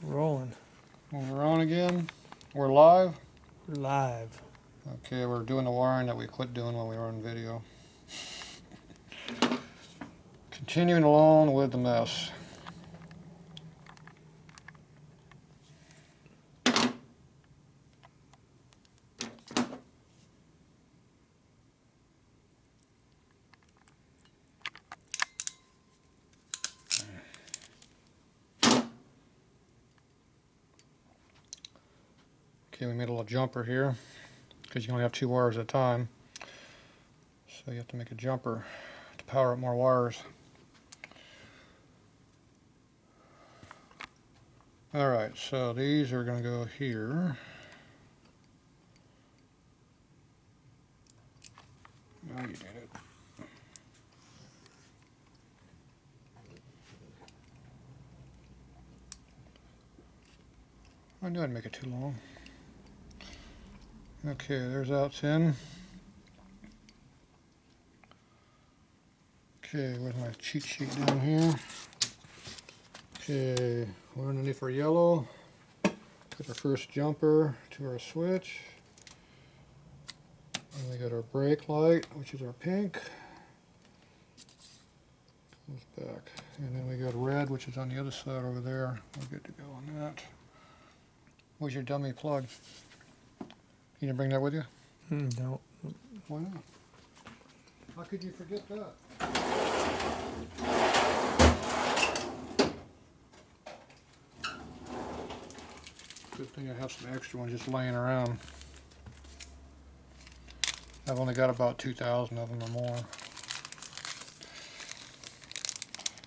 Rolling. We're on again. We're live. We're live. Okay, we're doing the wiring that we quit doing when we were on video. Continuing along with the mess. Okay, we made a little jumper here because you can only have 2 wires at a time. So you have to make a jumper to power up more wires. Alright, so these are going to go here. Oh, you did it. I knew I'd make it too long. Okay, there's outs in. Okay, where's my cheat sheet down here? Okay, we're underneath our yellow. Put our first jumper to our switch. And we got our brake light, which is our pink. Goes back. And then we got red, which is on the other side over there. We're good to go on that. Where's your dummy plug? You didn't bring that with you? No. Why not? How could you forget that? Good thing I have some extra ones just laying around. I've only got about 2,000 of them or more.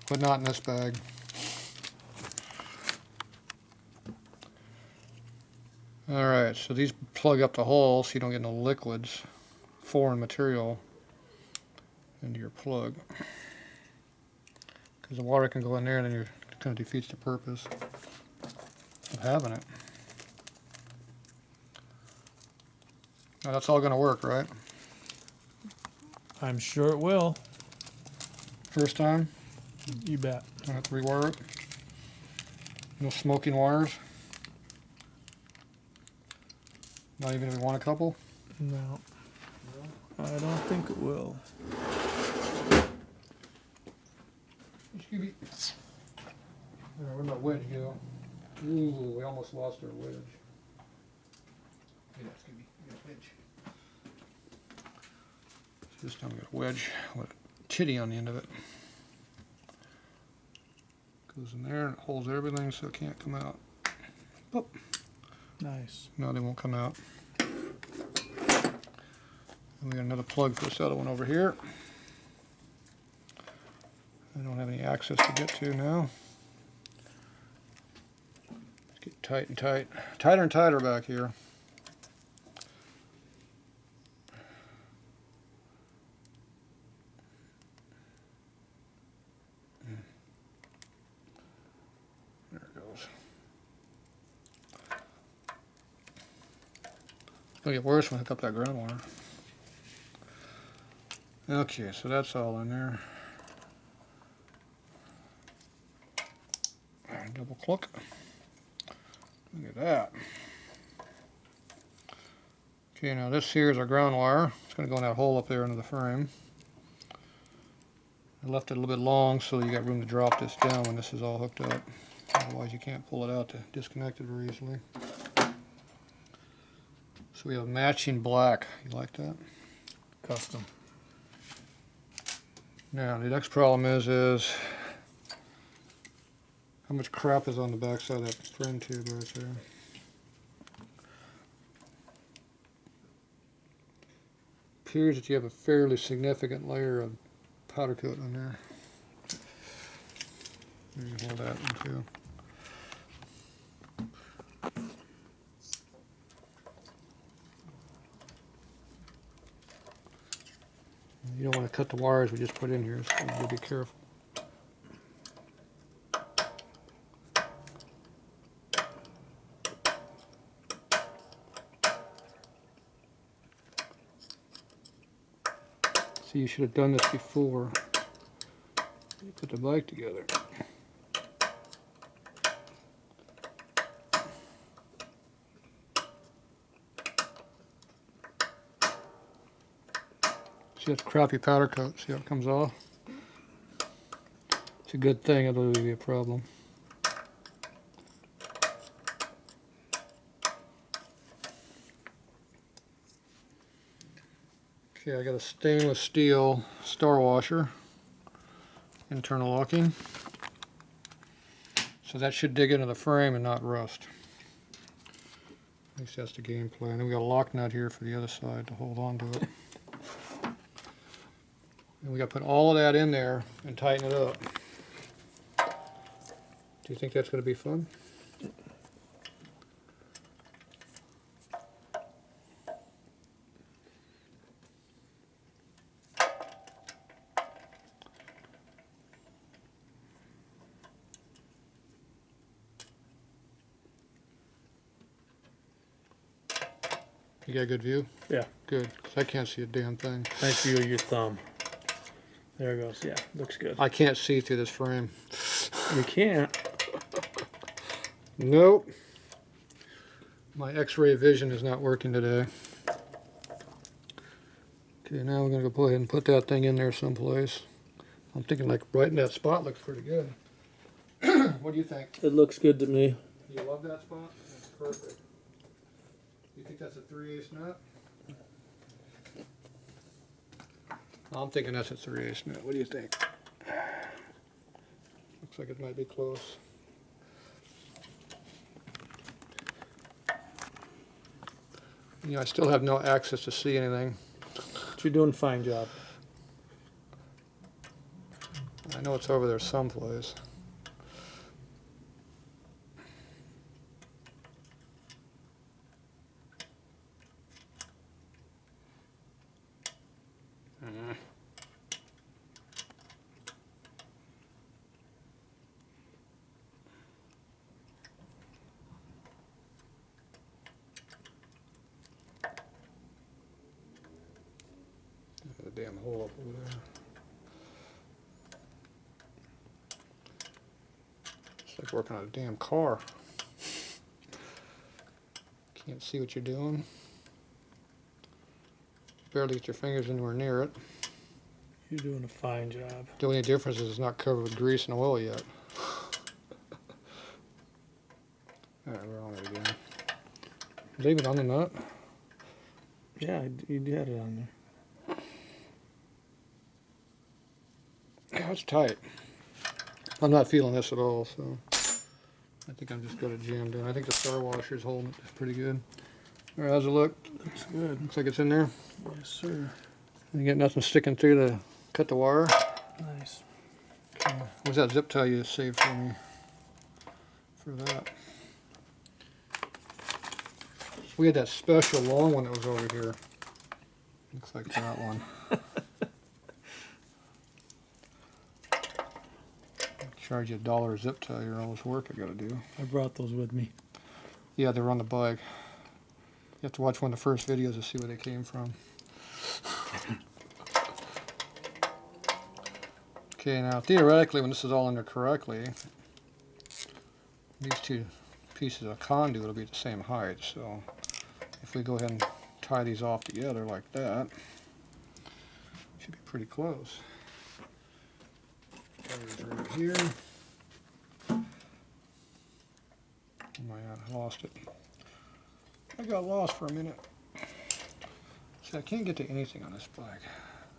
But not in this bag. Alright, so these plug up the hole so you don't get no liquids, foreign material into your plug. Because the water can go in there and then it kind of defeats the purpose of having it. Now that's all going to work, right? I'm sure it will. First time? You bet. I have to rewire it. No smoking wires. Not even if we want a couple? No. I don't think it will. Excuse me. Where'd my wedge go? Ooh, we almost lost our wedge. Yeah, excuse me. We got a wedge. So this time we got a wedge with a titty on the end of it. Goes in there and it holds everything so it can't come out. Oh. Nice. No, they won't come out. And we got another plug for this other one over here. I don't have any access to get to now. Let's get tight and tight. Tighter and tighter back here. There it goes. It's going to get worse when I hook up that ground wire. Okay, so that's all in there. And double click. Look at that. Okay, now this here is our ground wire. It's going to go in that hole up there into the frame. I left it a little bit long so you got room to drop this down when this is all hooked up. Otherwise you can't pull it out to disconnect it very easily. So we have matching black. You like that? Custom. Now the next problem is how much crap is on the back side of that frame tube right there. Appears that you have a fairly significant layer of powder coat on there. You can hold that one too. You don't want to cut the wires we just put in here, so you gotta be careful. See, you should have done this before you put the bike together. See that crappy powder coat? See how it comes off? It's a good thing, it'll be a problem. Okay, I got a stainless steel star washer, internal locking. So that should dig into the frame and not rust. At least that's the game plan. And we got a lock nut here for the other side to hold on to it. And we got to put all of that in there and tighten it up. Do you think that's going to be fun? You got a good view? Yeah. Good, because I can't see a damn thing. Nice view of your thumb. There it goes. Yeah, looks good. I can't see through this frame. You can't. Nope. My X-ray vision is not working today. Okay, now we're going to go ahead and put that thing in there someplace. I'm thinking like right in that spot looks pretty good. What do you think? It looks good to me. You love that spot? That's perfect. You think that's a 3/8 nut? I'm thinking that's a 3/8 nut. What do you think? Looks like it might be close. You know, I still have no access to see anything. But you're doing a fine job. I know it's over there someplace. There's a damn hole up over there. It's like working on a damn car. Can't see what you're doing. Barely get your fingers anywhere near it. You're doing a fine job. The only difference is it's not covered with grease and oil yet. Alright, we're on it again. Leave it on the nut. Yeah, you had it on there. Yeah, it's tight. I'm not feeling this at all, so I think I'm just going to jam down. I think the star washer's holding it pretty good. Alright, how's it look? Looks good. Looks like it's in there. Yes, sir. You get nothing sticking through to cut the wire. Nice. Okay. What's that zip tie you saved for me? For that. We had that special long one that was over here. Looks like that one. Charge you $1 a zip tie or all this work I gotta do. I brought those with me. Yeah, they're on the bike. You have to watch one of the first videos to see where they came from. Okay, now theoretically, when this is all in there correctly, these two pieces of conduit will be the same height. So if we go ahead and tie these off together like that, should be pretty close. Right here. Oh my God, I lost it. I got lost for a minute. See, I can't get to anything on this bike.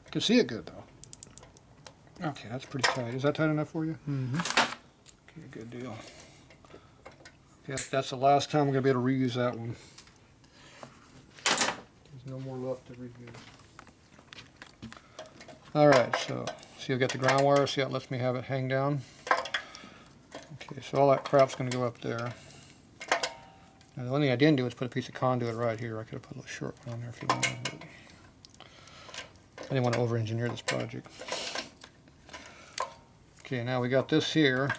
I can see it good though. Okay, that's pretty tight. Is that tight enough for you? Mm-hmm. Okay, good deal. Okay, that's the last time we're going to be able to reuse that one. There's no more left to reuse. Alright, so see I've got the ground wire. See how it lets me have it hang down? Okay, so all that crap's going to go up there. Now, the only thing I didn't do is put a piece of conduit right here. I could have put a little short one on there if you wanted, but I didn't want to over-engineer this project. Okay, now we got this here.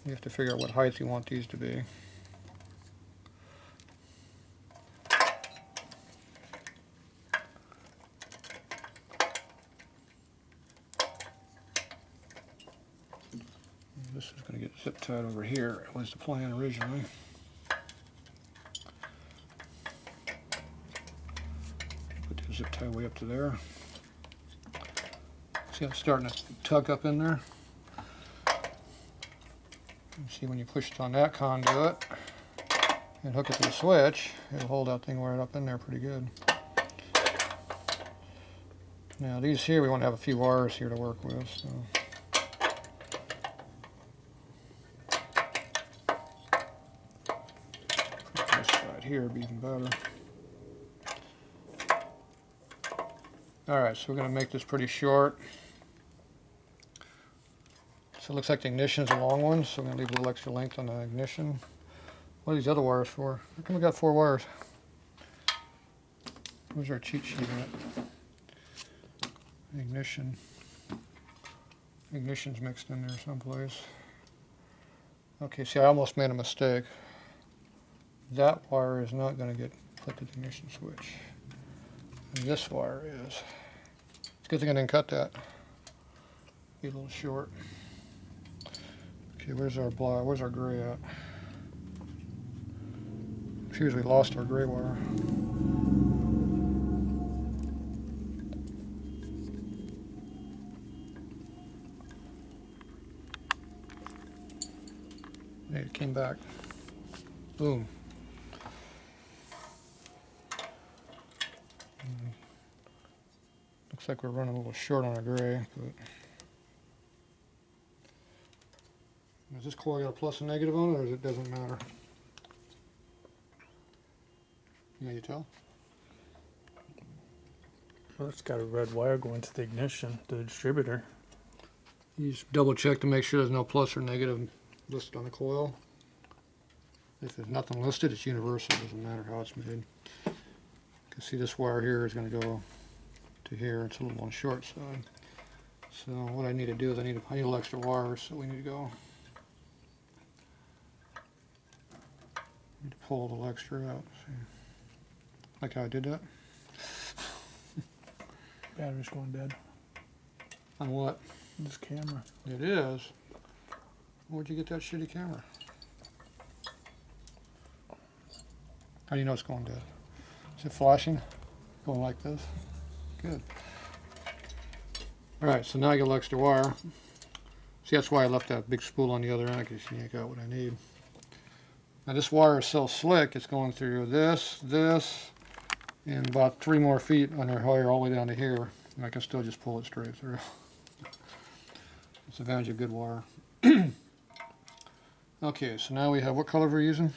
You have to figure out what height you want these to be. This is going to get zip tied over here. It was the plan originally. tie way up to there. See how it's starting to tug up in there? You see when you push it on that conduit and hook it to the switch, it'll hold that thing right up in there pretty good. Now these here, we want to have a few wires here to work with. So. This side here would be even better. Alright, so we're going to make this pretty short. So it looks like the ignition's a long one, so we're going to leave a little extra length on the ignition. What are these other wires for? How come we got 4 wires? Where's our cheat sheet at? Ignition. Ignition's mixed in there someplace. Okay, see, I almost made a mistake. That wire is not going to get put to the ignition switch. And this wire is. It's a good thing I didn't cut that. Be a little short. Okay, where's our black? Where's our gray at? Appears we lost our gray wire. Hey, it came back. Boom. Looks like we're running a little short on our gray, but has this coil got a plus and negative on it, or it doesn't matter? Yeah, you tell? Well, it's got a red wire going to the ignition, the distributor. You just double check to make sure there's no plus or negative listed on the coil. If there's nothing listed, it's universal. It doesn't matter how it's made. You can see this wire here is going to go to here. It's a little on the short side. So what I need to do is I need a little extra wires, so we need to go. Need to pull a little extra out. See. Like how I did that. Battery's going dead. On what? This camera. It is. Where'd you get that shitty camera? How do you know it's going dead? Is it flashing? Going like this? Good. Alright, so now I got a little extra wire. See, that's why I left that big spool on the other end. I can just yank out what I need. Now this wire is so slick, it's going through this, and about 3 more feet on their wire all the way down to here. And I can still just pull it straight through. It's the advantage of good wire. Okay, so now we have, what color we're using?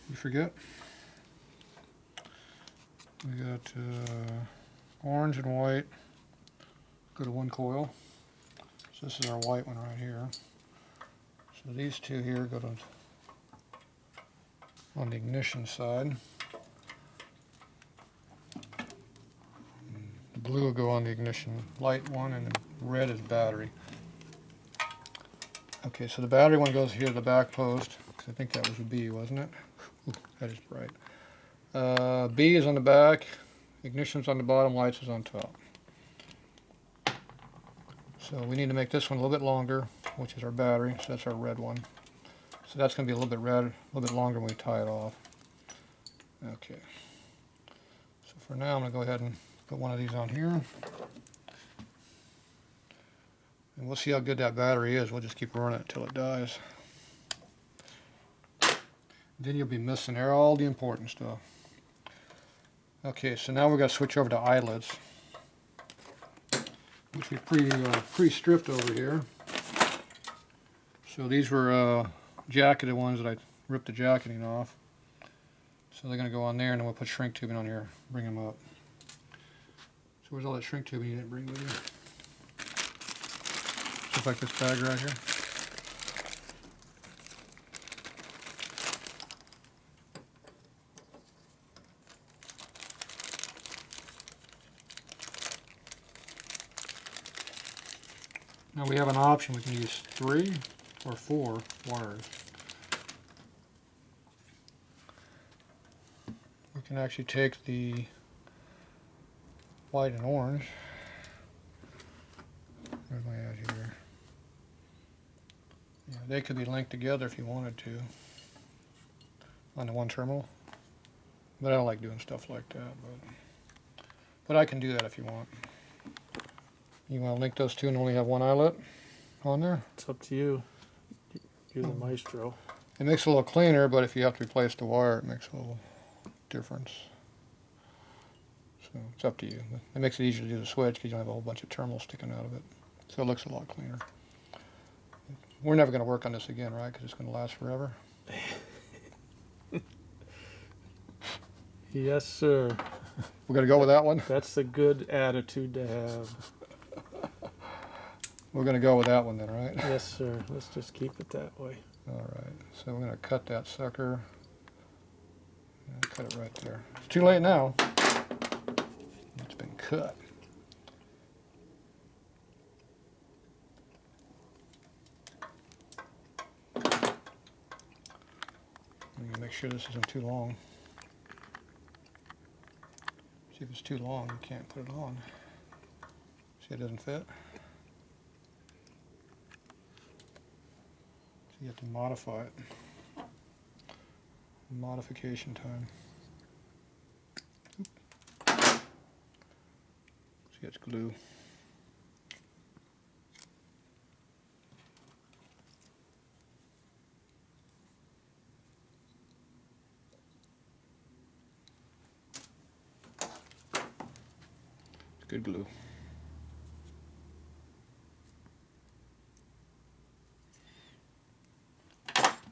You forget? We got orange and white. Go to 1 coil. So this is our white one right here. So these 2 here go to on the ignition side. The blue will go on the ignition light one, and the red is battery. Okay, so the battery one goes here to the back post. I think that was a B, wasn't it? Ooh, that is bright. B is on the back, ignition's on the bottom, lights is on top. So we need to make this one a little bit longer, which is our battery, so that's our red one. So that's going to be a little bit red, a little bit longer when we tie it off. Okay. So for now I'm going to go ahead and put one of these on here. And we'll see how good that battery is. We'll just keep running it until it dies. Then you'll be missing all the important stuff. Okay, so now we've got to switch over to eyelets, which we pre-stripped over here. So these were jacketed ones that I ripped the jacketing off. So they're going to go on there, and then we'll put shrink tubing on here, bring them up. So where's all that shrink tubing you didn't bring with you? Just like this bag right here. Now we have an option. We can use 3 or 4 wires. We can actually take the white and orange. Where's my ad here? Yeah, they could be linked together if you wanted to on the one terminal. But I don't like doing stuff like that. But I can do that if you want. You want to link those two and only have one eyelet on there? It's up to you. You're the maestro. It makes it a little cleaner, but if you have to replace the wire, it makes a little difference. So it's up to you. It makes it easier to do the switch because you don't have a whole bunch of terminals sticking out of it. So it looks a lot cleaner. We're never going to work on this again, right? Because it's going to last forever. Yes, sir. We're going to go with that one? That's a good attitude to have. We're going to go with that one then, right? Yes, sir. Let's just keep it that way. All right. So we're going to cut that sucker. Cut it right there. It's too late now. It's been cut. I'm going to make sure this isn't too long. See, if it's too long, you can't put it on. See, it doesn't fit. So you have to modify it. Modification time. See, it's glue. It's good glue.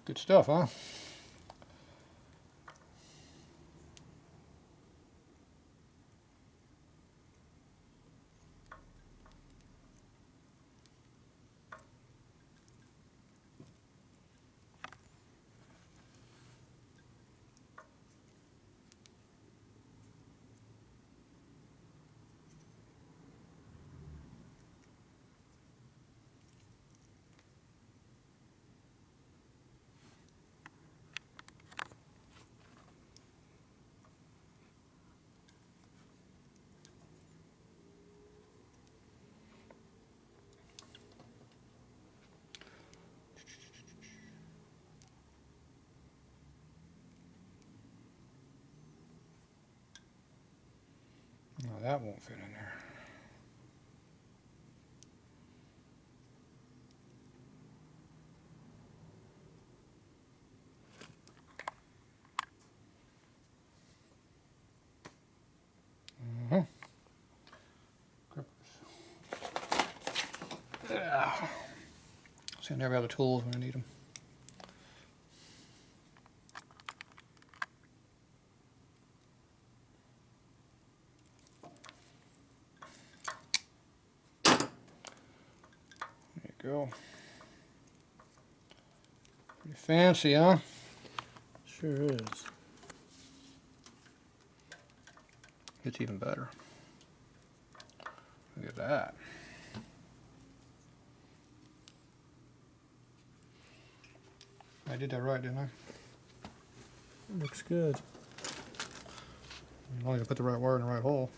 Good stuff, huh? No, that won't fit in there. Yeah. See, I never have the tools when I need them. There you go. Pretty fancy, huh? Sure is. It's even better. Look at that. I did that right, didn't I? Looks good. I'm only gonna put the right wire in the right hole.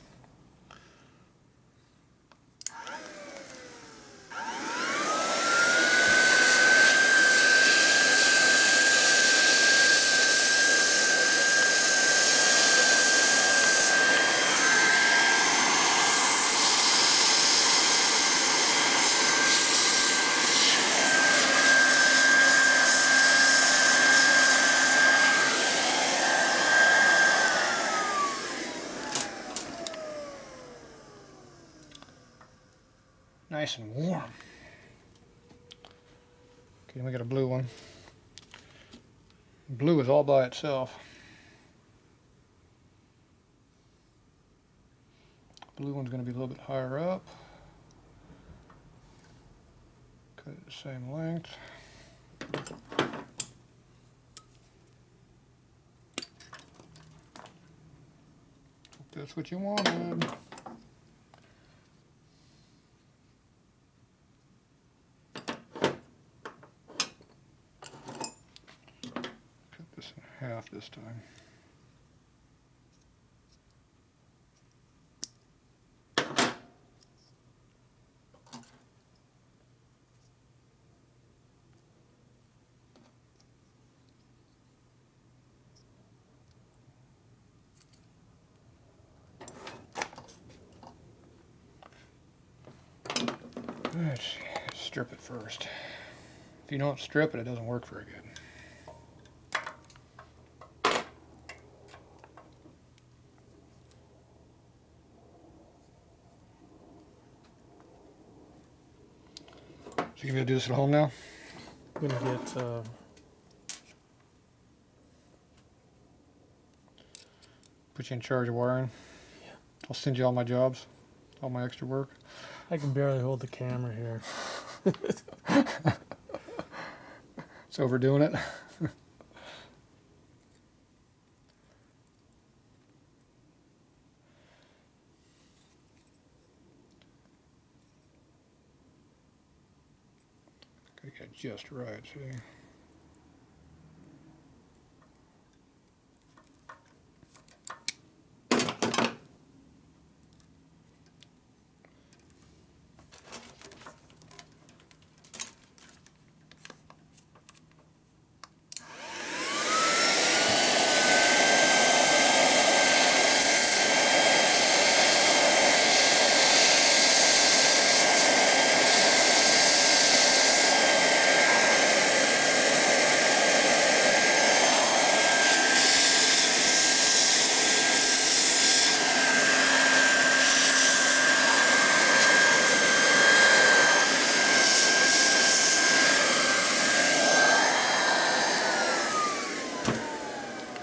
Nice and warm. Okay, then we got a blue one. Blue is all by itself. Blue one's going to be a little bit higher up. Cut it the same length. Hope that's what you wanted. This in half this time. Let's see, strip it first. If you don't strip it, it doesn't work very good. So you gonna do this at home now? I'm gonna get Put you in charge of wiring. Yeah. I'll send you all my jobs, all my extra work. I can barely hold the camera here. It's overdoing it. Gotta get it just right, see.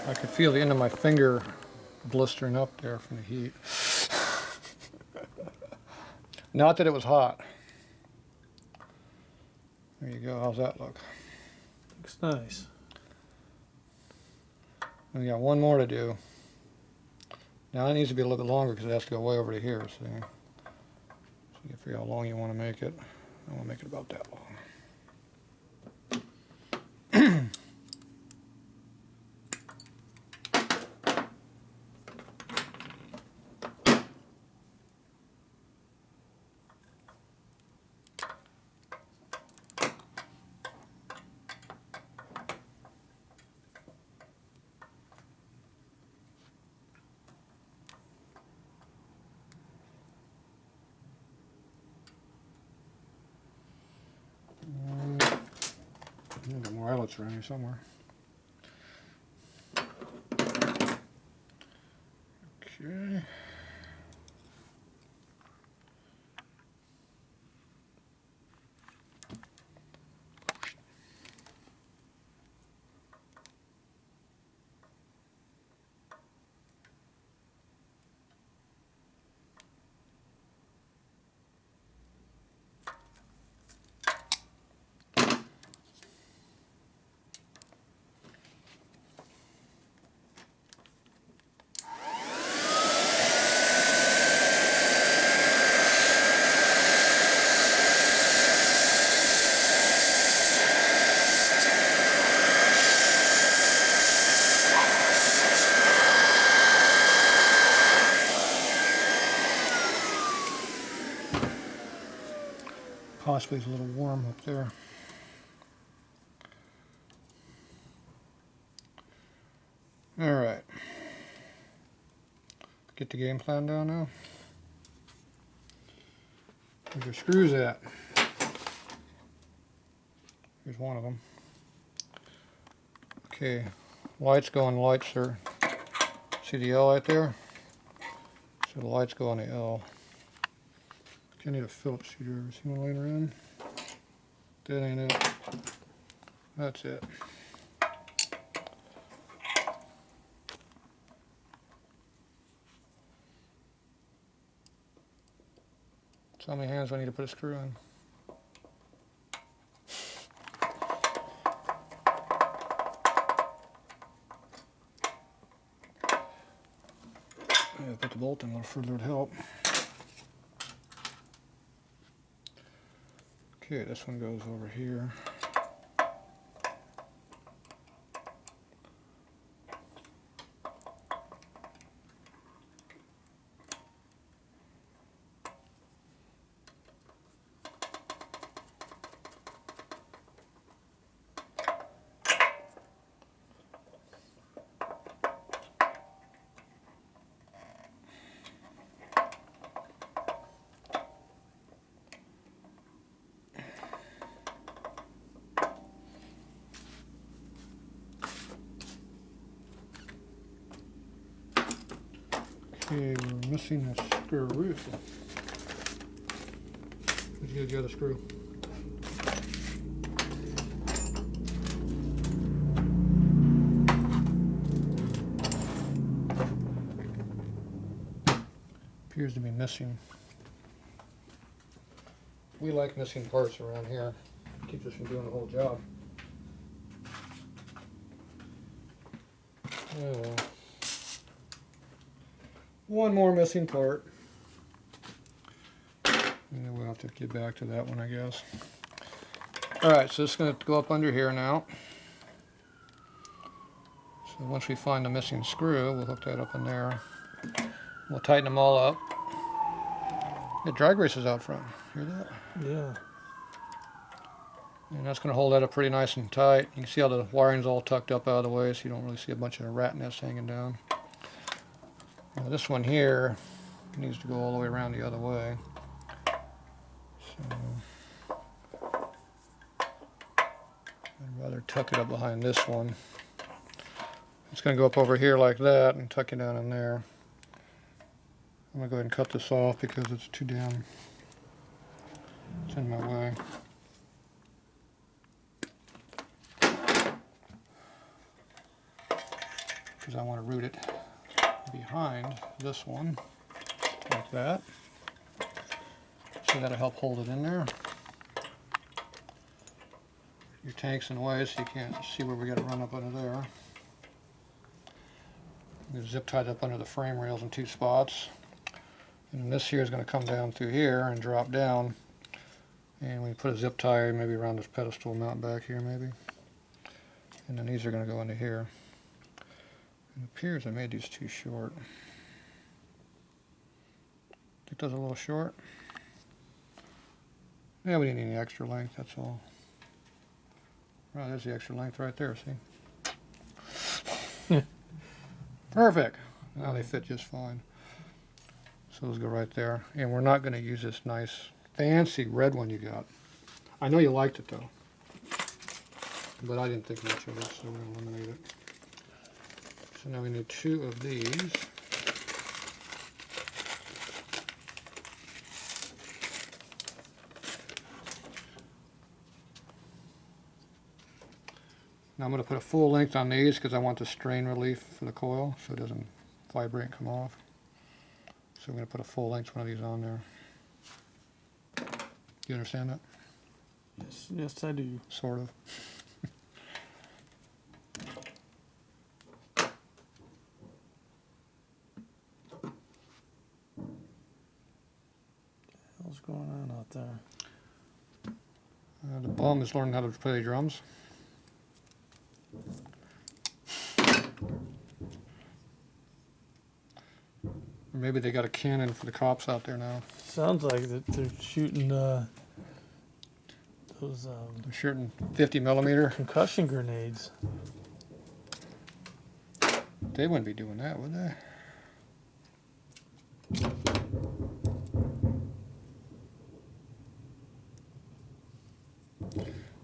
I could feel the end of my finger blistering up there from the heat. Not that it was hot. There you go. How's that look? Looks nice. We got one more to do. Now it needs to be a little bit longer because it has to go way over to here. See? So you can figure out how long you want to make it. I want to make it about that long. Got more eyelets around here somewhere. Okay. Possibly it's a little warm up there. All right. Get the game plan down now. Where's your screws at? Here's one of them. Okay, lights go on light, sir. See the L right there? So the lights go on the L. I need a Phillips screwdriver. See one laying around? That ain't it. That's it. So how many hands do I need to put a screw in? Yeah, put the bolt in a little further to help. Okay, this one goes over here. Okay, we're missing a screw. Let's get the other screw. Appears to be missing. We like missing parts around here. Keeps us from doing the whole job. Oh. One more missing part. And we'll have to get back to that one, I guess. Alright, so it's going to go up under here now. So once we find the missing screw, we'll hook that up in there. We'll tighten them all up. The drag race is out front. Hear that? Yeah. And that's going to hold that up pretty nice and tight. You can see how the wiring's all tucked up out of the way, so you don't really see a bunch of rat nests hanging down. Now this one here needs to go all the way around the other way. So I'd rather tuck it up behind this one. It's going to go up over here like that and tuck it down in there. I'm going to go ahead and cut this off because it's too damn, it's in my way. Because I want to route it behind this one, like that. So that'll help hold it in there. Your tank's in the way, so you can't see where we got to run up under there. We've zip tied up under the frame rails in two spots. And this here is going to come down through here and drop down. And we put a zip tie maybe around this pedestal mount back here maybe. And then these are going to go into here. It appears I made these too short. Think those are a little short? Yeah, we didn't need any extra length, that's all. Right, there's the extra length right there, see? Perfect! Now they fit just fine. So those go right there. And we're not going to use this nice, fancy red one you got. I know you liked it though. But I didn't think much of it, so we're going to eliminate it. So now we need two of these. Now I'm going to put a full length on these because I want the strain relief for the coil so it doesn't vibrate and come off. So I'm going to put a full length one of these on there. Do you understand that? Yes, yes, I do. Sort of. What's going on out there? The bum is learning how to play drums. Or maybe they got a cannon for the cops out there now. Sounds like that they're shooting those They're shooting 50 millimeter. concussion grenades. They wouldn't be doing that, would they?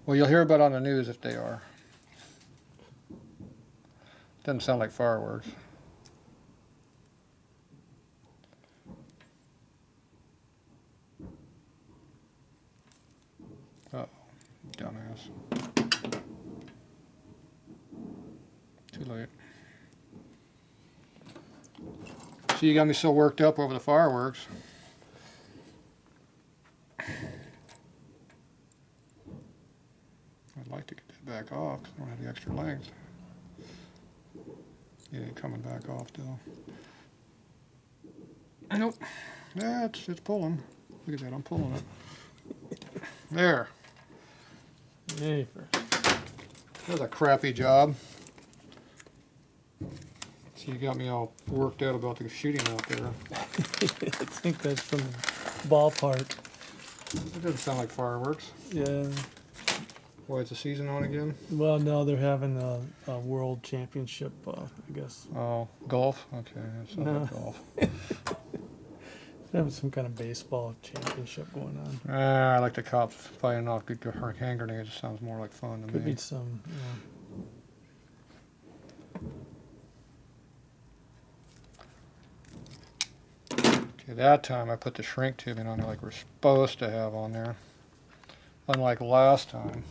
Well, you'll hear about it on the news if they are. Doesn't sound like fireworks. Uh-oh, dumbass. Too late. See, you got me so worked up over the fireworks. I'd like to get that back off because I don't have the extra length. Yeah, coming back off still. Nope. It's pulling. Look at that, I'm pulling it. There. Yay for That was a crappy job. So you got me all worked out about the shooting out there. I think that's from the ballpark. It doesn't sound like fireworks. Yeah. Boy, is the season on again? Well, no, they're having a world championship, I guess. Oh, golf? Okay, that sounds No. like golf. They're having some kind of baseball championship going on. I like the cops fighting off good hand grenades. It sounds more like fun to Could me. be some, Okay, that time I put the shrink tubing on there like we're supposed to have on there. Unlike last time.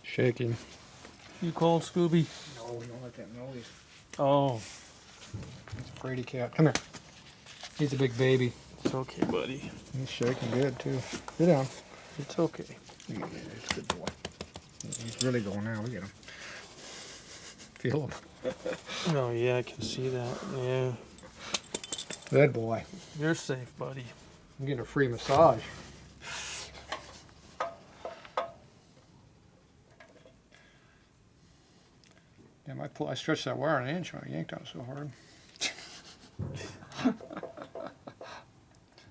Shaking. You cold, Scooby? No, we don't like that noise. Oh, It's a Brady cat. Come here. He's a big baby. it's okay, buddy. He's shaking good too. Sit down. It's okay. Yeah, it's a good boy. He's really going now. Look at him. Feel him. Oh yeah, I can see that. Yeah, Good boy. you're safe, buddy. I'm getting a free massage. Damn, I stretched that wire an inch when I yanked on it so hard.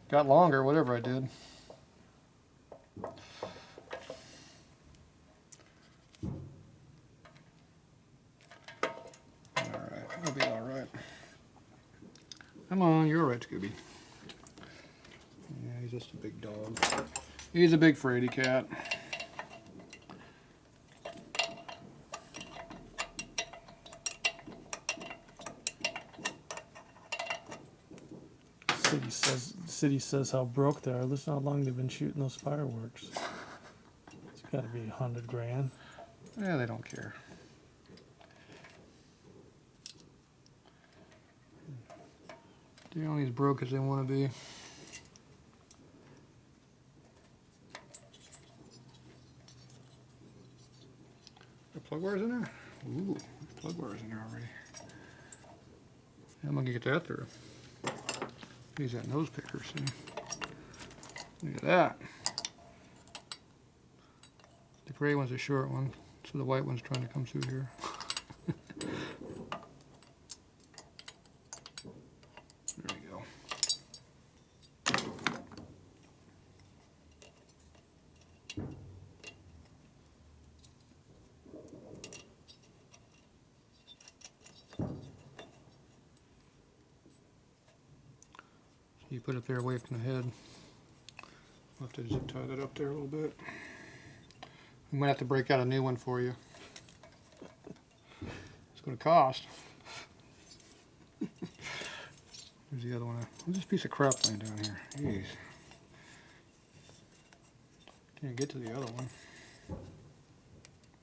Got longer, whatever I did. Alright, it'll be alright. Come on, you're alright, Scooby. Yeah, he's just a big dog. He's a big fraidy cat. City says how broke they are. Listen how long they've been shooting those fireworks. It's got to be 100 grand. Yeah, they don't care. They're only as broke as they want to be. The plug wires in there? Ooh, there's plug wires in there already. I'm gonna get that through. Use that nose picker, see? Look at that. The gray one's a short one, so the white one's trying to come through here. There we go. You put it there away from the head. I'll have to zip tie that up there a little bit. We might have to break out a new one for you. It's going to cost. There's the other one. What's this piece of crap laying down here? Jeez. Can't get to the other one.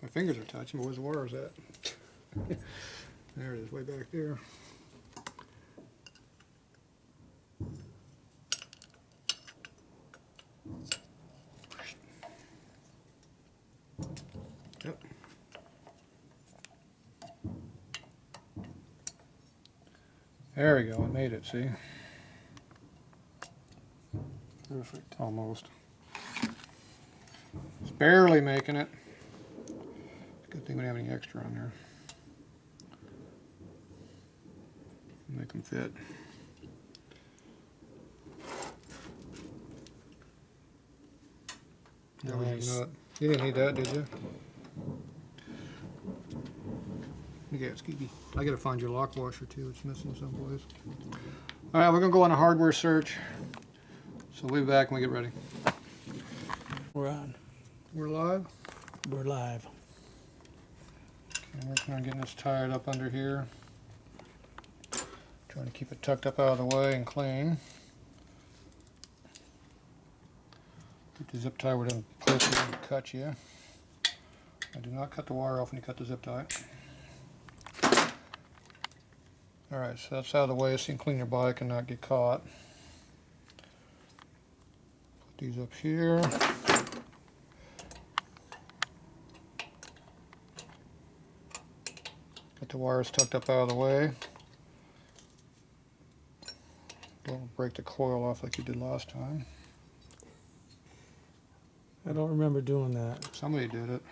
My fingers are touching, but where's the wires at? There it is, way back there. Yep. There we go, I made it, see? Perfect. Almost. It's barely making it. Good thing we don't have any extra on there. Make them fit. Nice. You didn't need that, did you? Okay, it's Scooby. I gotta find your lock washer too. It's missing someplace. All right, we're gonna go on a hardware search. So we'll be back when we get ready. We're on. We're live. We're live. Okay, working on getting this tied up under here. Trying to keep it tucked up out of the way and clean. Get the zip tie where it doesn't poke you and cut you. I do not cut the wire off when you cut the zip tie. Alright, so that's out of the way so you can clean your bike and not get caught. Put these up here. Get the wires tucked up out of the way. Don't break the coil off like you did last time. I don't remember doing that. Somebody did it.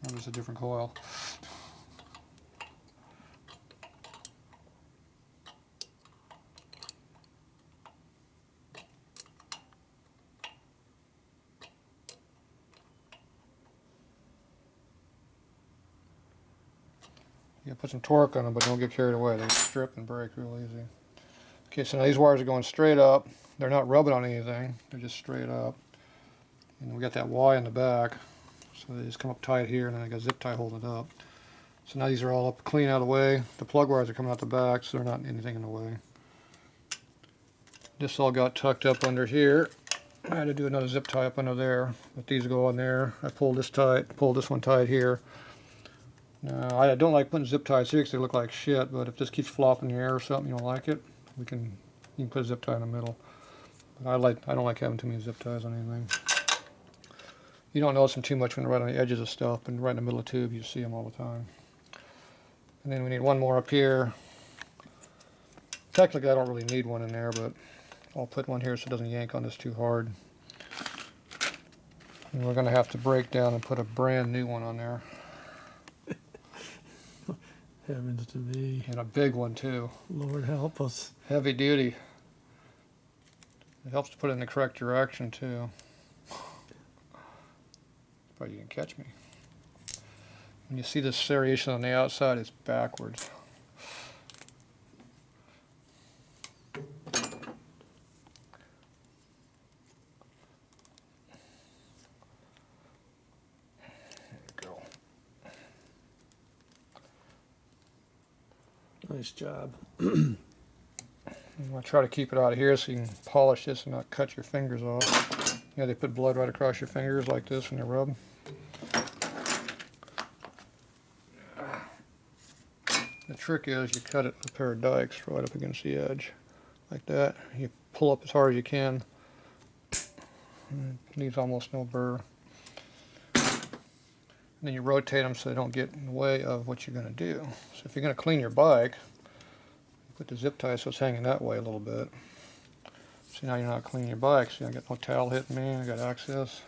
That was a different coil. You put some torque on them, but don't get carried away. They strip and break real easy. Okay, so now these wires are going straight up. They're not rubbing on anything. They're just straight up. And we got that Y in the back. So they just come up tight here, and then I got a zip tie holding it up. So now these are all up clean out of the way. The plug wires are coming out the back, so they're not anything in the way. This all got tucked up under here. I had to do another zip tie up under there, but these go on there. I pulled this tight, pulled this one tight here. Now, I don't like putting zip ties here because they look like shit, but if this keeps flopping in the air or something, you don't like it, you can put a zip tie in the middle. But I don't like having too many zip ties on anything. You don't notice them too much when they're right on the edges of stuff, but right in the middle of the tube, you see them all the time. And then we need one more up here. Technically, I don't really need one in there, but I'll put one here so it doesn't yank on this too hard. And we're going to have to break down and put a brand new one on there. Heavens to me. And a big one too. Lord help us. Heavy duty. It helps to put it in the correct direction too. But you can catch me. When you see this serration on the outside, it's backwards. Nice job. I'm going to try to keep it out of here so you can polish this and not cut your fingers off. Yeah, they put blood right across your fingers like this when they rub. The trick is you cut it with a pair of dikes right up against the edge. Like that. You pull up as hard as you can. And it leaves almost no burr. And then you rotate them so they don't get in the way of what you're going to do. So if you're going to clean your bike, put the zip tie so it's hanging that way a little bit. See, now you're not cleaning your bike. See, I got no towel hitting me. I got access.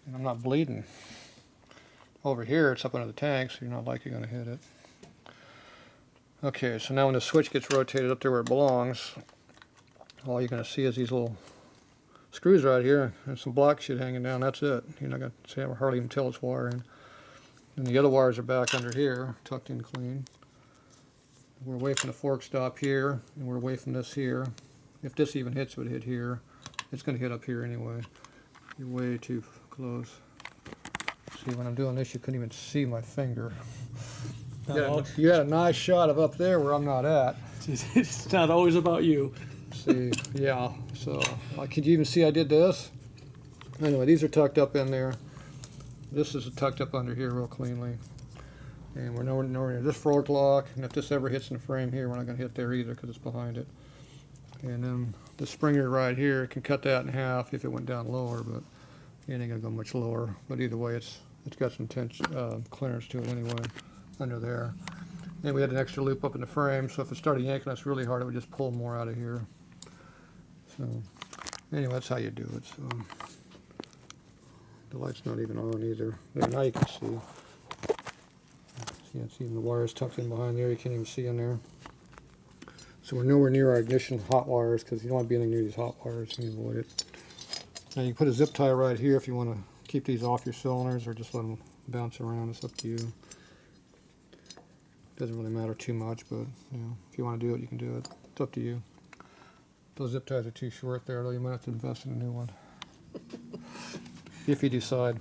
And I'm not bleeding. Over here, it's up under the tank, so you're not likely going to hit it. Okay, so now when the switch gets rotated up there where it belongs, all you're going to see is these little screws right here and some black shit hanging down. That's it. You're not going to see hardly even tell it's wiring. And the other wires are back under here, tucked in clean. We're away from the fork stop here, and we're away from this here. If this even hits, it would hit here. It's going to hit up here anyway. You're way too close. See, when I'm doing this, you couldn't even see my finger. You had a nice shot of up there where I'm not at. It's not always about you. See, yeah, so could you even see I did this? Anyway, these are tucked up in there. This is tucked up under here real cleanly. And we're nowhere near this fork lock, and if this ever hits in the frame here, we're not going to hit there either because it's behind it. And then the springer right here can cut that in half if it went down lower, but it ain't going to go much lower. But either way, it's got some clearance to it anyway, under there. And we had an extra loop up in the frame, so if it started yanking us really hard, it would just pull more out of here. So, anyway, that's how you do it. So, the light's not even on either. There, now you can see. See, it's even the wires tucked in behind there. You can't even see in there. So we're nowhere near our ignition hot wires because you don't want to be anywhere near these hot wires. You can avoid it. Now you can put a zip tie right here if you want to keep these off your cylinders or just let them bounce around. It's up to you. Doesn't really matter too much, but you know, if you want to do it, you can do it. It's up to you. Those zip ties are too short there, though. You might have to invest in a new one if you decide.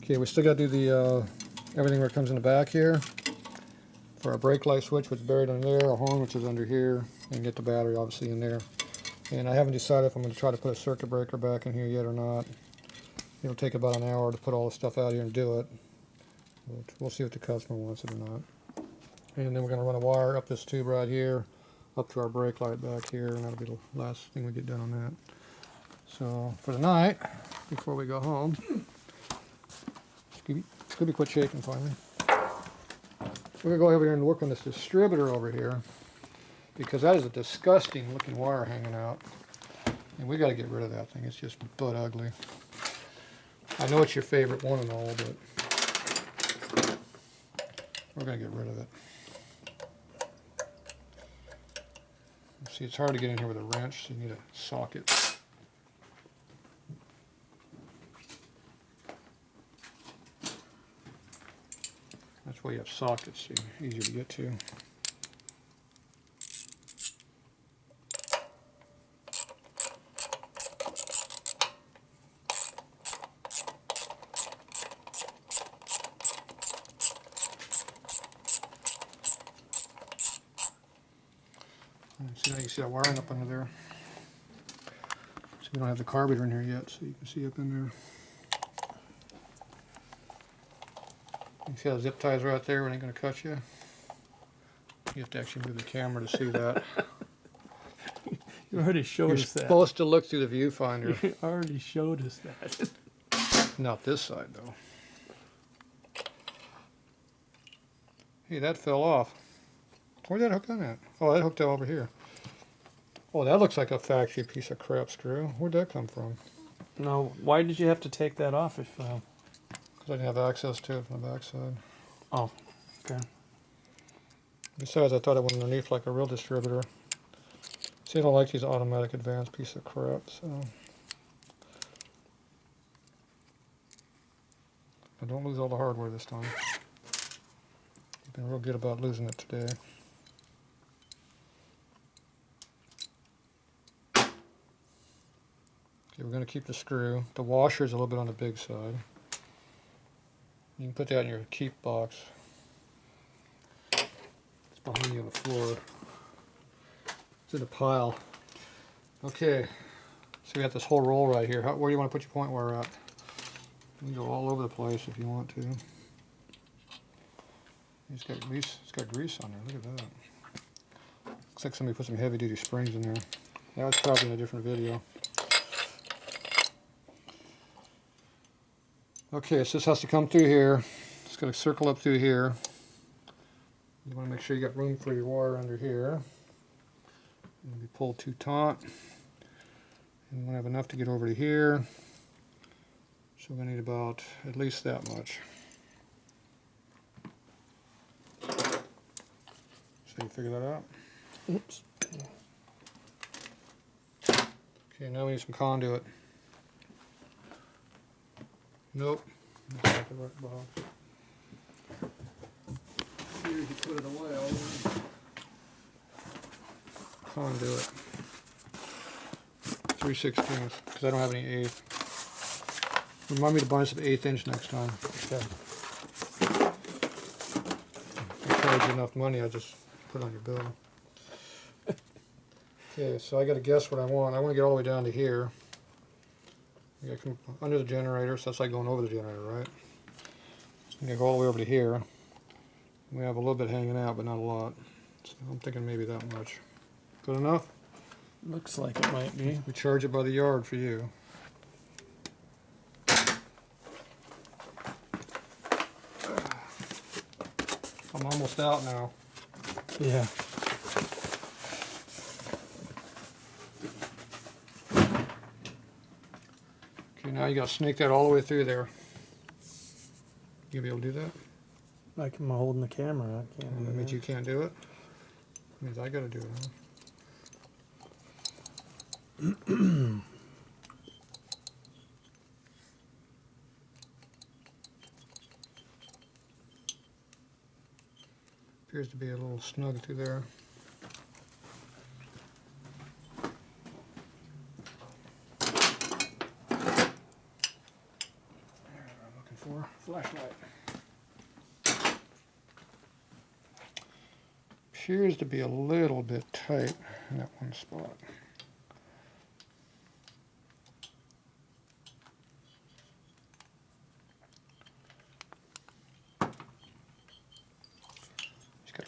Okay, we still got to do the everything where it comes in the back here. For our brake light switch, which is buried under there, our horn, which is under here, and get the battery obviously in there. And I haven't decided if I'm going to try to put a circuit breaker back in here yet or not. It'll take about an hour to put all the stuff out here and do it. But we'll see if the customer wants it or not. And then we're going to run a wire up this tube right here, up to our brake light back here, and that'll be the last thing we get done on that. So for the night, before we go home, Scooby, quit shaking finally. we're gonna go over here and work on this distributor over here, because that is a disgusting looking wire hanging out. And we gotta get rid of that thing. It's just butt ugly. I know it's your favorite one and all, but we're gonna get rid of it. See, it's hard to get in here with a wrench, so you need a socket. That's why you have sockets, so easier to get to. See, now you see that wiring up under there. So we don't have the carburetor in here yet, so you can see up in there. You see how the zip ties right there? It ain't gonna cut you. You have to actually move the camera to see that. You already showed You're us that. supposed to look through the viewfinder. You already showed us that. Not this side though. Hey, that fell off. Where'd that hook on at? Oh, that hooked over here. Oh, that looks like a factory piece of crap screw. Where'd that come from? No, why did you have to take that off if... Because I didn't have access to it from the backside. Oh, okay. Besides, I thought it went underneath like a real distributor. See, I don't like these automatic advanced piece of crap, so... But don't lose all the hardware this time. You've been real good about losing it today. Okay, we're going to keep the screw. The washer is a little bit on the big side. You can put that in your keep box. It's behind you on the floor. It's in a pile. Okay, so we got this whole roll right here. Where do you want to put your point wire at? You can go all over the place if you want to. It's got grease on there. Look at that. Looks like somebody put some heavy duty springs in there. That was probably in a different video. Okay, so this has to come through here. It's got to circle up through here. You want to make sure you got room for your wire under here. And be pulled too taut. And you want to have enough to get over to here. So we're going to need about at least that much. So you figure that out? Oops. Okay, now we need some conduit. Nope. That's not the right box. Here you put it away already. Conduit. 3/16, because I don't have any 1/8. Remind me to buy some 1/8 inch next time. Okay. If I charge you enough money, I just put it on your bill. Okay, so I got to guess what I want. I want to get all the way down to here. I got to come under the generator, so that's like going over the generator, right? I'm going to go all the way over to here. We have a little bit hanging out, but not a lot. So I'm thinking maybe that much. Good enough? Looks like it might be. We charge it by the yard for you. I'm almost out now. Yeah. Okay, now you got to snake that all the way through there. You be able to do that? Like I'm holding the camera. I can't do That means that. you can't do it? That means I got to do it, huh? Appears to be a little snug through there. There's what I'm looking for. Flashlight. Appears to be a little bit tight in that one spot.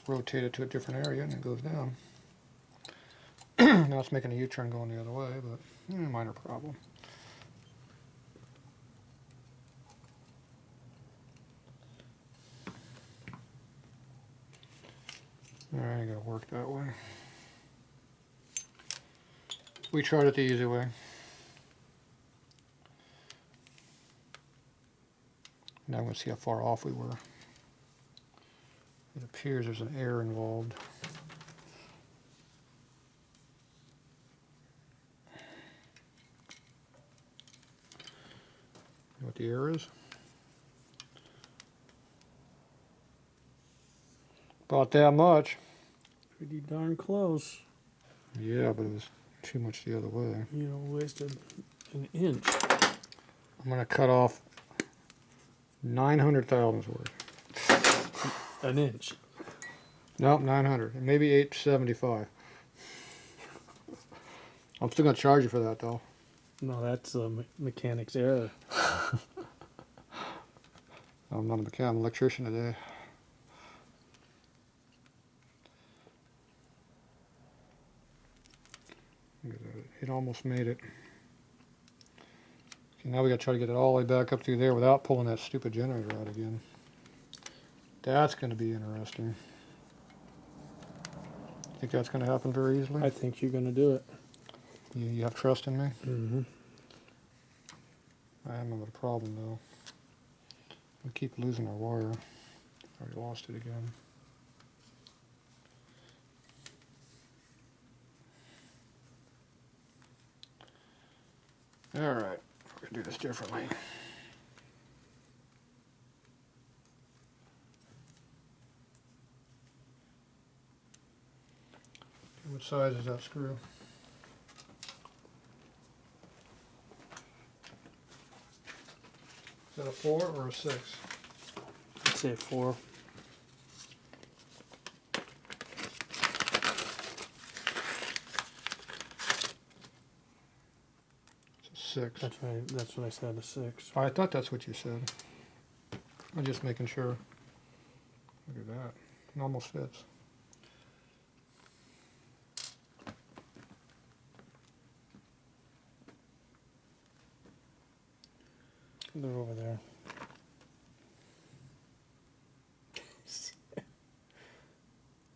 Rotate it to a different area and it goes down. Now it's making a U-turn going the other way, but minor problem. Alright, ain't gonna work that way. We tried it the easy way. Now I'm going to see how far off we were. It appears there's an error involved. You know what the error is? About that much. Pretty darn close. Yeah, but it was too much the other way. You know, wasted an inch. I'm going to cut off 900 thousandths worth. An inch. Nope, 900. And maybe 875. I'm still going to charge you for that, though. No, that's a mechanic's error. I'm not a mechanic, I'm an electrician today. It almost made it. Okay, now we got to try to get it all the way back up through there without pulling that stupid generator out again. That's going to be interesting. Think that's going to happen very easily? I think you're going to do it. You have trust in me? Mm-hmm. I am having a problem though. We keep losing our wire. Already lost it again. Alright, we're going to do this differently. What size is that screw? Is that a 4 or a 6? I'd say 4. It's a 6. That's right. That's what I said, a 6. I thought that's what you said. I'm just making sure. Look at that. It almost fits. They're over there.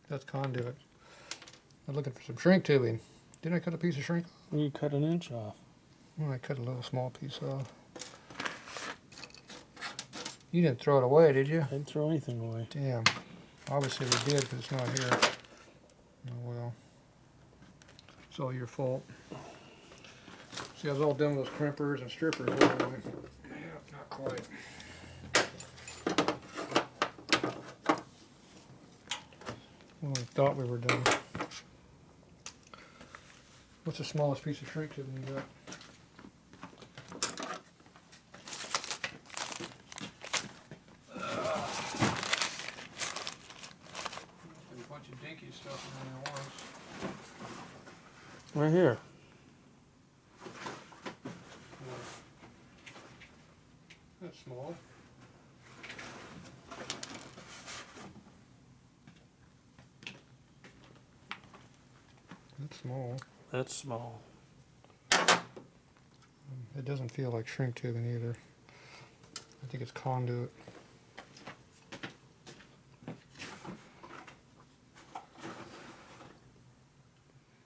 That's conduit. I'm looking for some shrink tubing. Didn't I cut a piece of shrink? You cut an inch off. Well, I cut a little small piece off. You didn't throw it away, did you? I didn't throw anything away. Damn. Obviously we did because it's not here. Oh well. It's all your fault. See, I was all done with those crimpers and strippers. Anyway. Yeah, not quite. Well, we thought we were done. What's the smallest piece of shrink tubing you got? A bunch of dinky stuff in there once. Right here. That's small. That's small. That's small. It doesn't feel like shrink tubing either. I think it's conduit.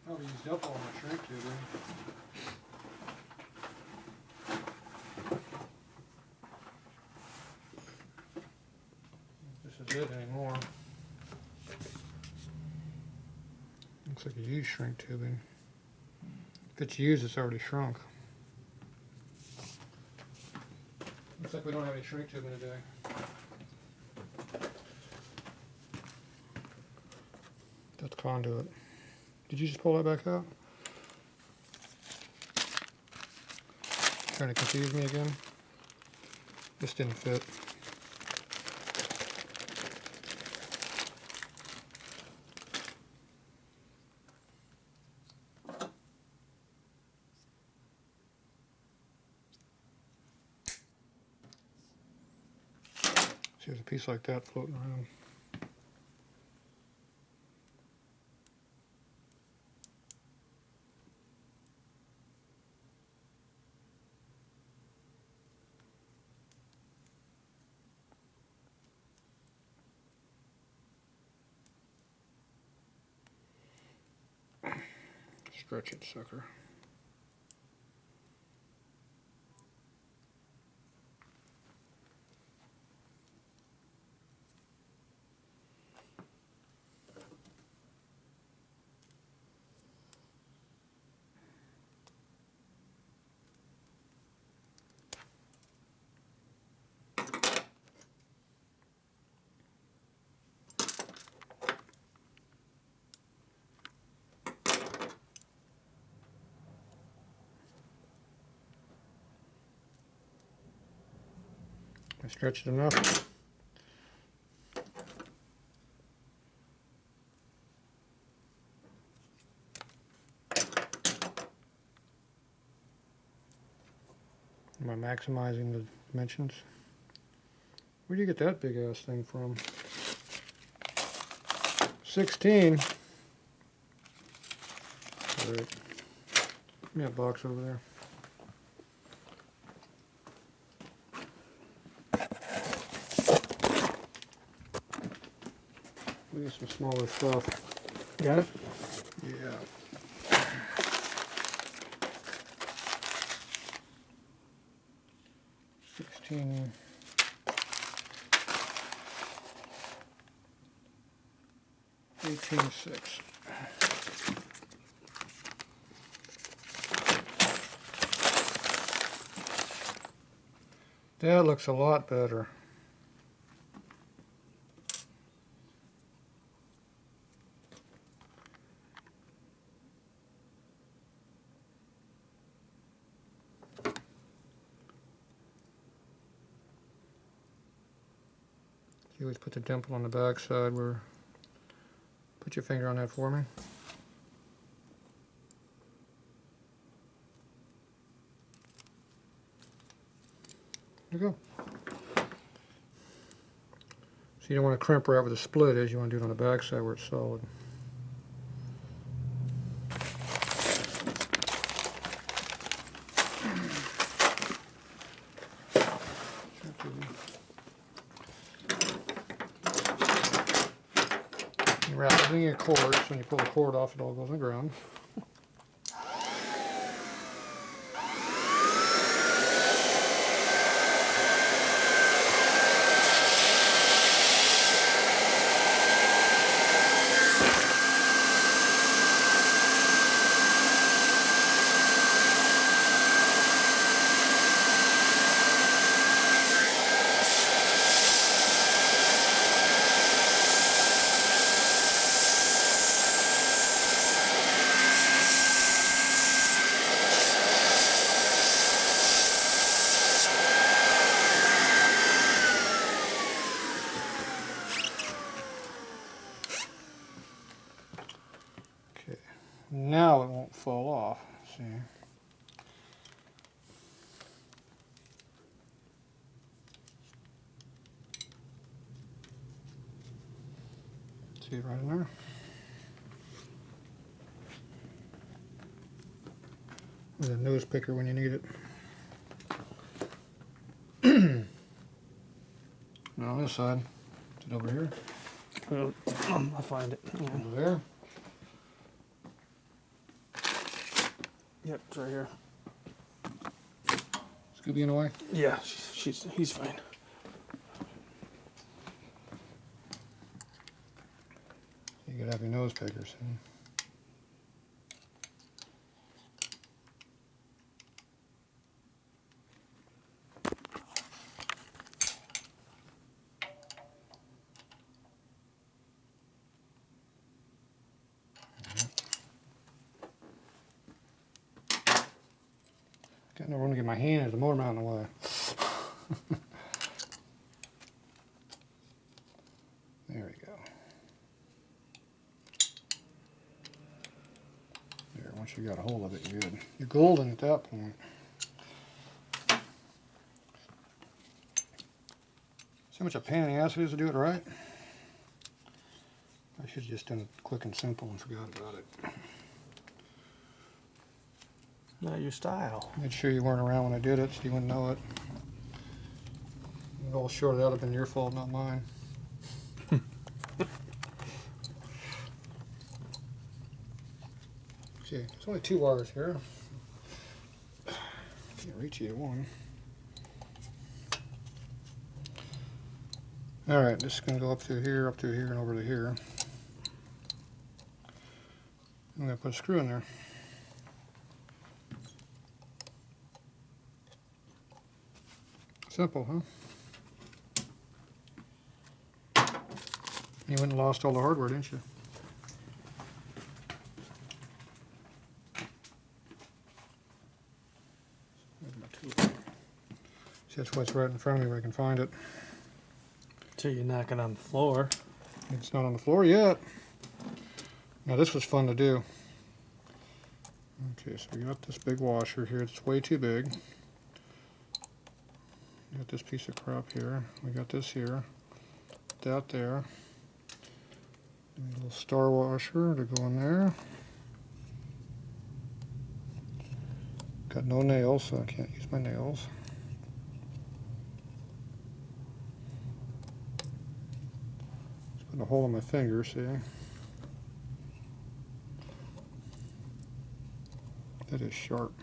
Probably used up all my shrink tubing. This is it anymore. Looks like a used shrink tubing. If it's used, it's already shrunk. Looks like we don't have any shrink tubing today. That's conduit. Did you just pull that back out? Trying to confuse me again? This didn't fit. See, there's a piece like that floating around. Stretch it, sucker. I stretched it enough. Am I maximizing the dimensions? Where do you get that big ass thing from? 16. Great. Give me that box over there. We need some smaller stuff. Got it? Yeah. $16. 18.6. That looks a lot better. You always put the dimple on the back side where, put your finger on that for me. There you go. So you don't want to crimp right where the split is, you want to do it on the back side where it's solid. You wrap everything in a cord, so when you pull the cord off, it all goes on the ground. Okay, now it won't fall off. See? See it right in there? With a nose picker when you need it. Now on this side, is it over here? I'll find it. Yeah. Over there? Yep, it's right here. Scooby in the way? Yeah, he's fine. You could have your nose pickers. Got no room to get my hand, there's the motor mount in the way. There we go. There, once you got a hold of it, you're good. You're golden at that point. See how much a pain in the ass it is to do it right? I should have just done it quick and simple and forgot about it. Not your style. Made sure you weren't around when I did it so you wouldn't know it. All short, that would have been your fault, not mine. See, there's only 2 wires here. Can't reach either one. Alright, this is going to go up through here, and over to here. I'm going to put a screw in there. Simple, huh? You went and lost all the hardware, didn't you? There's my tool. See, that's why it's right in front of me where I can find it. Till you knock it on the floor. It's not on the floor yet. Now this was fun to do. Okay, so we got this big washer here. It's way too big. We got this piece of crap here. We got this here. That there. A little star washer to go in there. Got no nails, so I can't use my nails. Just putting a hole in my finger, see? That is sharp.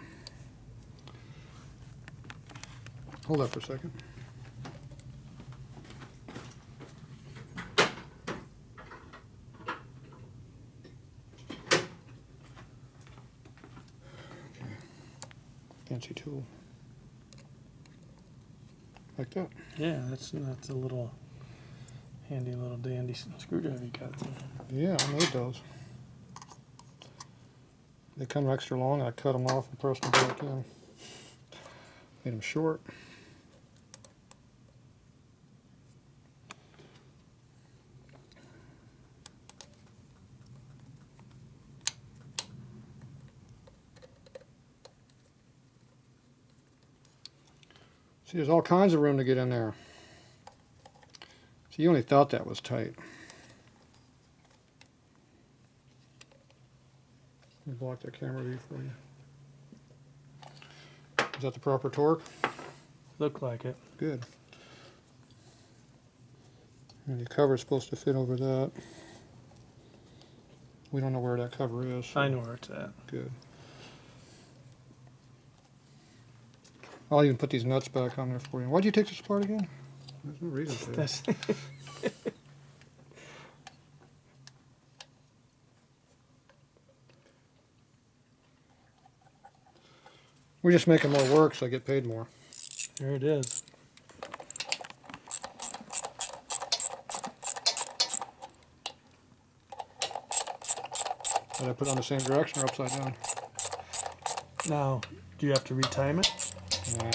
Hold that for a second. Okay. Fancy tool. Like that. Yeah, that's a little handy little dandy screwdriver you got there. Yeah, I made those. They come extra long, I cut them off and pressed them back in. Made them short. See, there's all kinds of room to get in there. So you only thought that was tight. Let me block that camera view for you. Is that the proper torque? Look like it. Good. And the cover's supposed to fit over that. We don't know where that cover is. So I know where it's at. good. I'll even put these nuts back on there for you. Why'd you take this apart again? There's no reason to. That's We're just making more work so I get paid more. there it is. Did I put it on the same direction or upside down? Now, do you have to retime it? Nah.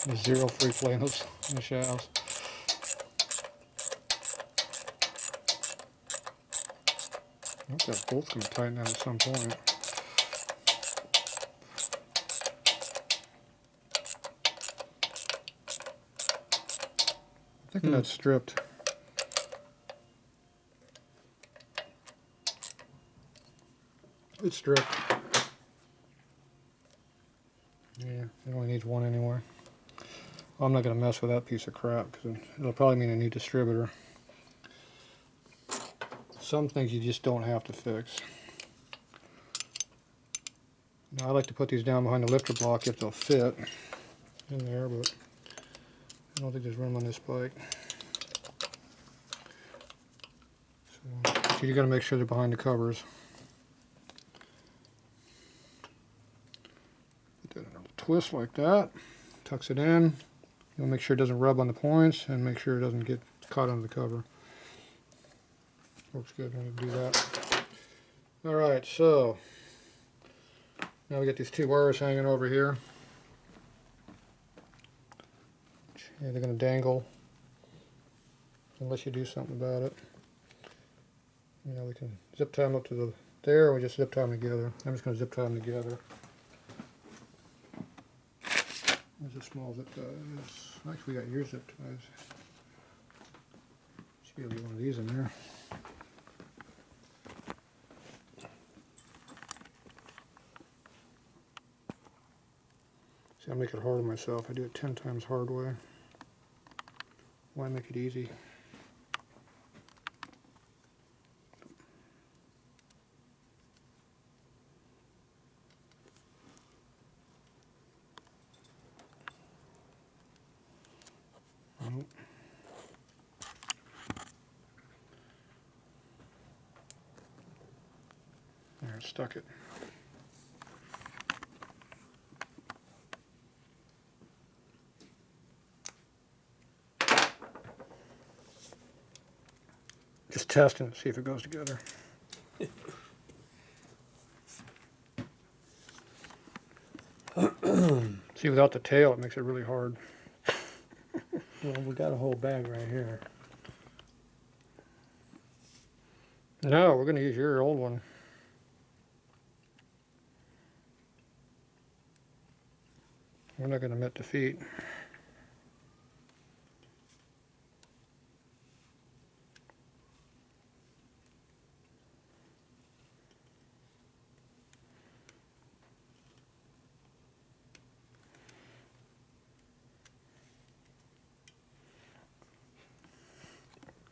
There's 0 free play in the shafts. I think that bolt's going to tighten out at some point. I'm thinking that's stripped. It's stripped. Yeah, it only needs one anyway. Well, I'm not going to mess with that piece of crap because it'll probably mean a new distributor. Some things you just don't have to fix. Now, I like to put these down behind the lifter block if they'll fit in there, but I don't think there's room on this bike. So you got to make sure they're behind the covers. Put that in a twist like that. Tucks it in. You'll make sure it doesn't rub on the points and make sure it doesn't get caught under the cover. Works good when you do that. Alright, so now we got these 2 wires hanging over here. Yeah, they're going to dangle unless you do something about it. You know, we can zip tie them up to there, or we just zip tie them together. I'm just going to zip tie them together. There's a small zip ties. Actually, we got your zip ties. Should be able to get one of these in there. See, I make it hard on myself. I do it 10 times hard way. Why make it easy? I stuck it. Just testing it, see if it goes together. See, without the tail, it makes it really hard. Well, we got a whole bag right here. No, we're going to use your old one. We're not going to admit defeat.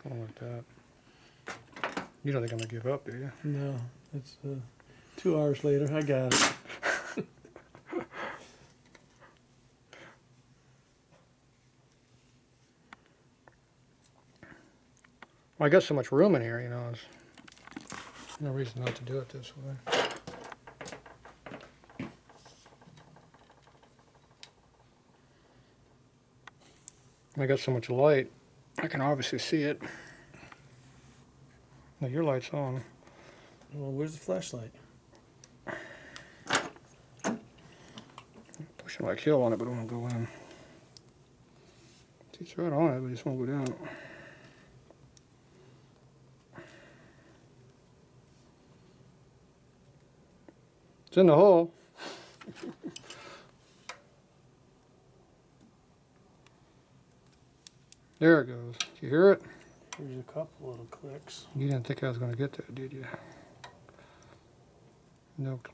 Going like that. You don't think I'm going to give up, do you? No, it's 2 hours later. I got it. Well, I got so much room in here, you know. There's no reason not to do it this way. I got so much light, I can obviously see it. Now your light's on. Well, where's the flashlight? Pushing like hell on it, but it won't go in. It's right on it, but it just won't go down. It's in the hole. There it goes. Did you hear it? There's a couple little clicks. You didn't think I was going to get that, did you?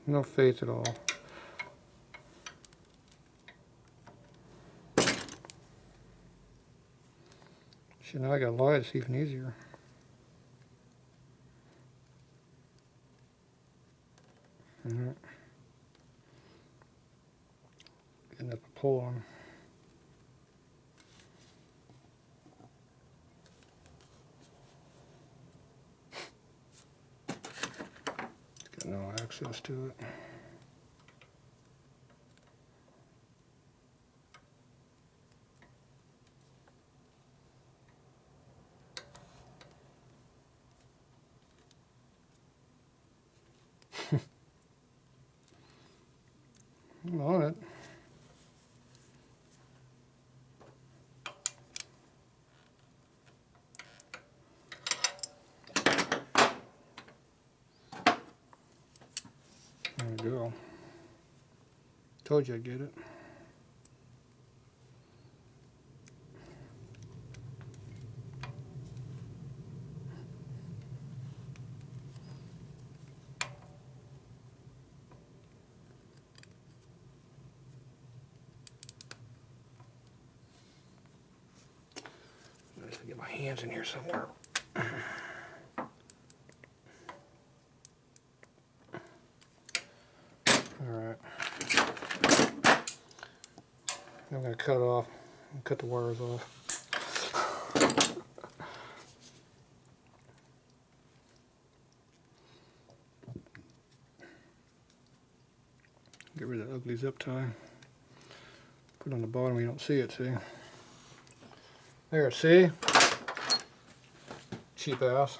No faith at all. Shit, now I got light, it's even easier. Getting up a pull on. It's got no access to it. I'm on it. There we go. Told you I'd get it. Let's get my hands in here somewhere. Alright. I'm going to cut the wires off. Get rid of that ugly zip tie. Put it on the bottom where you don't see it, see? There, see? Cheap ass.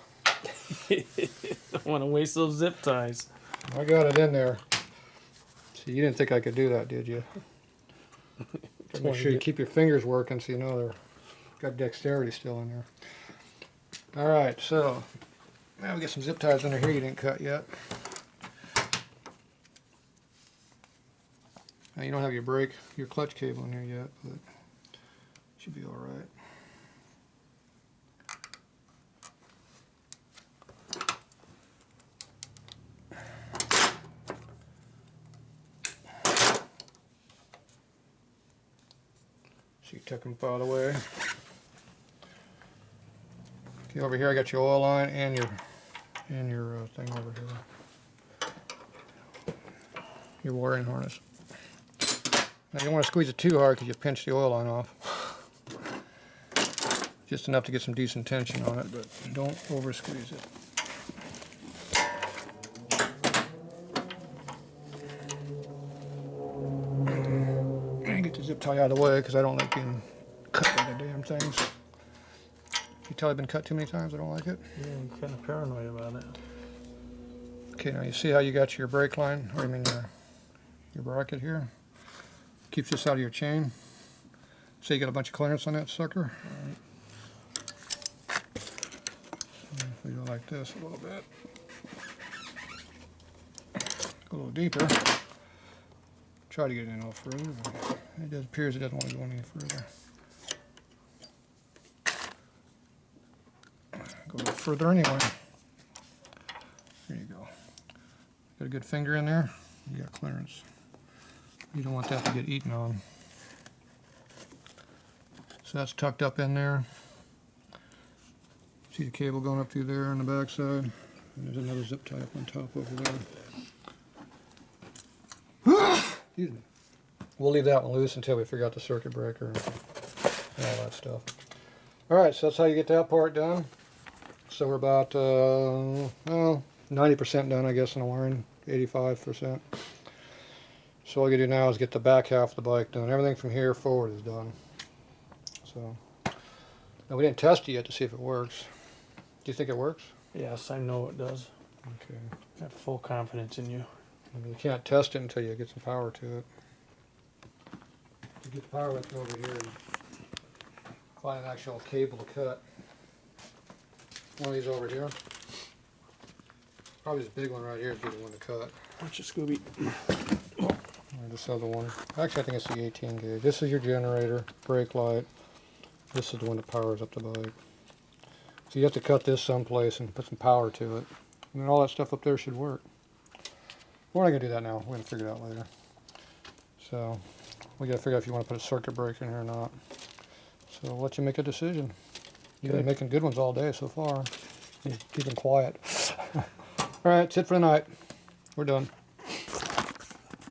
Don't want to waste those zip ties. I got it in there. See, you didn't think I could do that, did you? Make sure you keep your fingers working so you know they're got dexterity still in there. Alright, so now we get some zip ties under here you didn't cut yet. Now you don't have your clutch cable in here yet, but it should be alright. So you took them out of the way. Okay, over here I got your oil line and your thing over here. Your wiring harness. Now you don't want to squeeze it too hard because you pinch the oil line off. Just enough to get some decent tension on it, but don't over squeeze it. zip tie out of the way because I don't like being cut by the damn things. You tell I've been cut too many times, I don't like it. Yeah, I'm kind of paranoid about it. Okay, now you see how you got your brake line, or I mean your bracket here? Keeps this out of your chain. So you got a bunch of clearance on that sucker. Right. If we go like this a little bit. Go a little deeper. Try to get it in a little further, but it appears it doesn't want to go any further. Go a little further anyway. There you go. Got a good finger in there. You got clearance. You don't want that to get eaten on. So that's tucked up in there. See the cable going up through there on the back side. And there's another zip tie up on top over there. Excuse me. We'll leave that one loose until we figure out the circuit breaker and all that stuff. Alright, so that's how you get that part done. So we're about, well, 90% done, I guess, in the wiring. 85%. So all you do now is get the back half of the bike done. Everything from here forward is done. So, now we didn't test it yet to see if it works. Do you think it works? Yes, I know it does. Okay. I have full confidence in you. I mean, you can't test it until you get some power to it. You get the power, let's go over here and find an actual cable to cut. One of these over here. Probably this big one right here would be the one to cut. Watch it, Scooby. Or this other one. Actually, I think it's the 18 gauge. This is your generator, brake light. This is the one that powers up the bike. So you have to cut this someplace and put some power to it. And then all that stuff up there should work. We're not going to do that now. We're going to figure it out later. So we got to figure out if you want to put a circuit breaker in here or not. So I'll let you make a decision. You've been making good ones all day so far. You're keeping quiet. All right, that's it for the night. We're done.